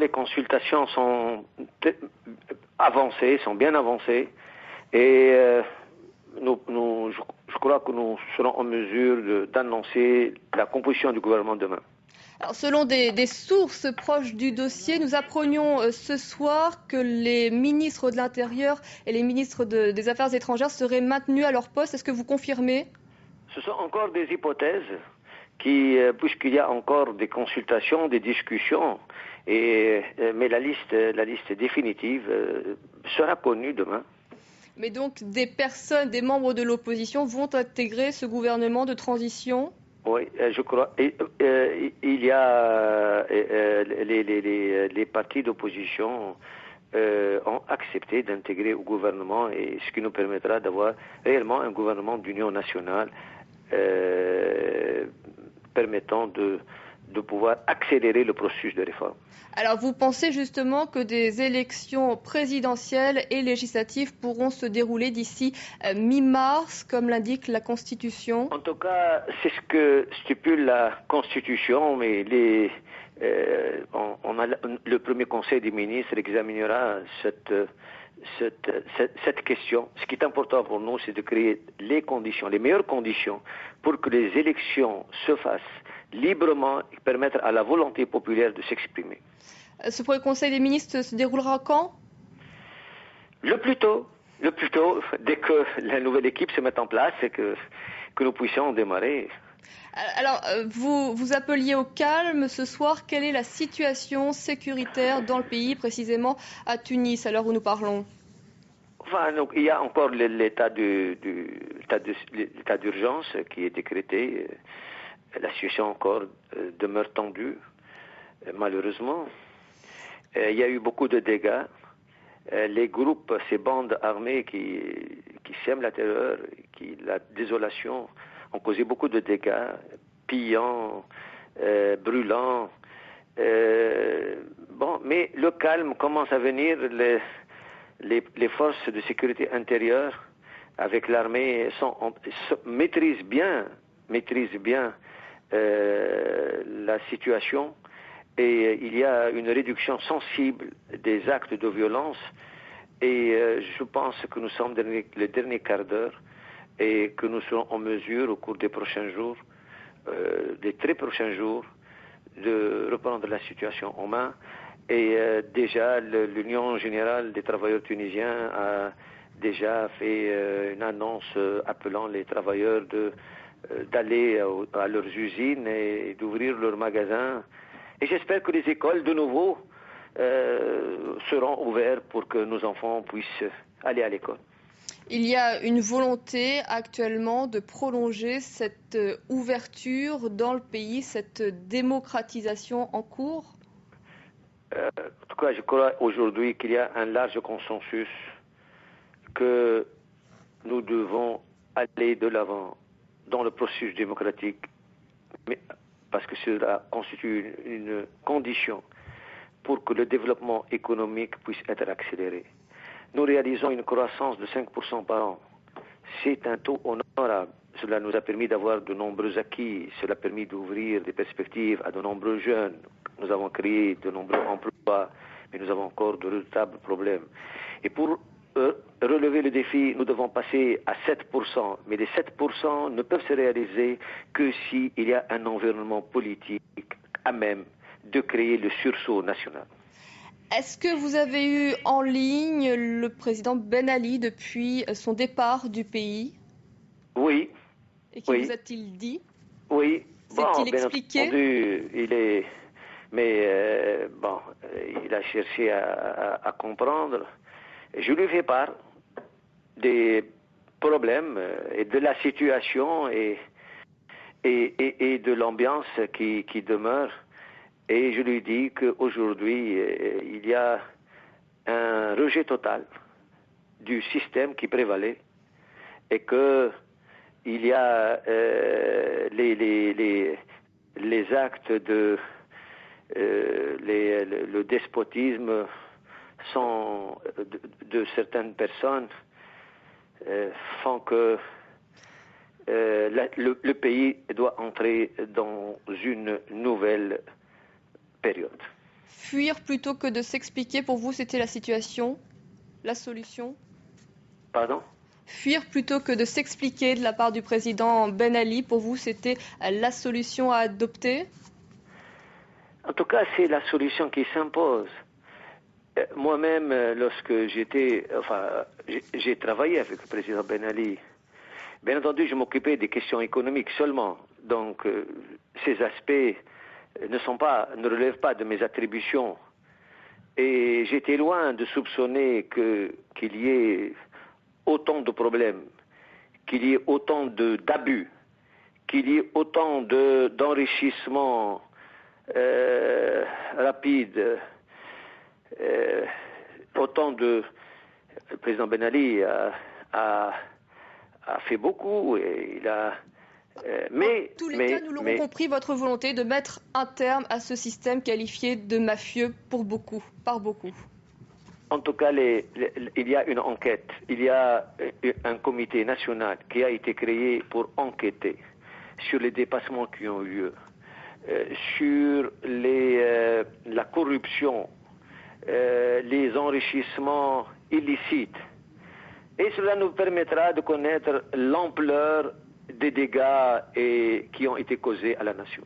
les consultations sont avancées, sont bien avancées, et je crois que nous serons en mesure d'annoncer la composition du gouvernement demain. Alors, selon des sources proches du dossier, nous apprenions ce soir que les ministres de l'Intérieur et les ministres des Affaires étrangères seraient maintenus à leur poste. Est-ce que vous confirmez ? Ce sont encore des hypothèses puisqu'il y a encore des consultations, des discussions, mais la liste définitive sera connue demain. Mais donc des membres de l'opposition vont intégrer ce gouvernement de transition ? Oui, je crois. Il y a les partis d'opposition ont accepté d'intégrer au gouvernement, et ce qui nous permettra d'avoir réellement un gouvernement d'union nationale permettant de pouvoir accélérer le processus de réforme. Alors vous pensez justement que des élections présidentielles et législatives pourront se dérouler d'ici mi-mars, comme l'indique la Constitution ? En tout cas, c'est ce que stipule la Constitution, mais le premier Conseil des ministres examinera cette question. Ce qui est important pour nous, c'est de créer les meilleures conditions pour que les élections se fassent librement et permettre à la volonté populaire de s'exprimer. Ce premier Conseil des ministres se déroulera quand ? Le plus tôt, dès que la nouvelle équipe se met en place et que nous puissions démarrer. Alors, vous appeliez au calme ce soir. Quelle est la situation sécuritaire dans le pays, précisément à Tunis, à l'heure où nous parlons ? Enfin, donc, il y a encore l'état d'urgence qui est décrété. La situation encore demeure tendue, malheureusement. Il y a eu beaucoup de dégâts. Les groupes, ces bandes armées qui sèment la terreur, la désolation, ont causé beaucoup de dégâts, pillant, brûlant. Mais le calme commence à venir. Les forces de sécurité intérieure, avec l'armée, maîtrisent bien la situation. Et il y a une réduction sensible des actes de violence, et je pense que nous sommes le dernier quart d'heure et que nous serons en mesure au cours des prochains jours, des très prochains jours, de reprendre la situation en main. Et déjà l'Union générale des travailleurs tunisiens a déjà fait une annonce appelant les travailleurs d'aller à leurs usines et d'ouvrir leurs magasins. Et j'espère que les écoles, de nouveau, seront ouvertes pour que nos enfants puissent aller à l'école. Il y a une volonté actuellement de prolonger cette ouverture dans le pays, cette démocratisation en cours ? En tout cas, je crois aujourd'hui qu'il y a un large consensus que nous devons aller de l'avant dans le processus démocratique, mais parce que cela constitue une condition pour que le développement économique puisse être accéléré. Nous réalisons une croissance de 5% par an. C'est un taux honorable. Cela nous a permis d'avoir de nombreux acquis. Cela a permis d'ouvrir des perspectives à de nombreux jeunes. Nous avons créé de nombreux emplois, mais nous avons encore de véritables problèmes. Et pour relever le défi, nous devons passer à 7%. Mais les 7% ne peuvent se réaliser que s'il y a un environnement politique à même de créer le sursaut national. Est-ce que vous avez eu en ligne le président Ben Ali depuis son départ du pays ? Oui. Et que vous a-t-il dit ? Oui. S'est-il expliqué ? Entendu, il a cherché à comprendre. Je lui fais part des problèmes et de la situation et de l'ambiance qui demeure. Et je lui dis qu'aujourd'hui, il y a un rejet total du système qui prévalait et que il y a les actes le despotisme de certaines personnes font que le pays doit entrer dans une nouvelle période. Fuir plutôt que de s'expliquer, pour vous, c'était la situation, la solution? Pardon? Fuir plutôt que de s'expliquer de la part du président Ben Ali, pour vous, c'était la solution à adopter? En tout cas, c'est la solution qui s'impose. Moi-même, lorsque j'ai travaillé avec le président Ben Ali. Bien entendu, je m'occupais des questions économiques seulement. Donc, ces aspects ne relèvent pas de mes attributions. Et j'étais loin de soupçonner qu'il y ait autant de problèmes, qu'il y ait autant d'abus, qu'il y ait autant d'enrichissement rapide, autant de... Le président Ben Ali a fait beaucoup et il a... En tous les cas, nous l'aurons compris, votre volonté de mettre un terme à ce système qualifié de mafieux par beaucoup. En tout cas, il y a une enquête. Il y a un comité national qui a été créé pour enquêter sur les dépassements qui ont eu lieu, sur la corruption, les enrichissements illicites. Et cela nous permettra de connaître l'ampleur des dégâts qui ont été causés à la nation.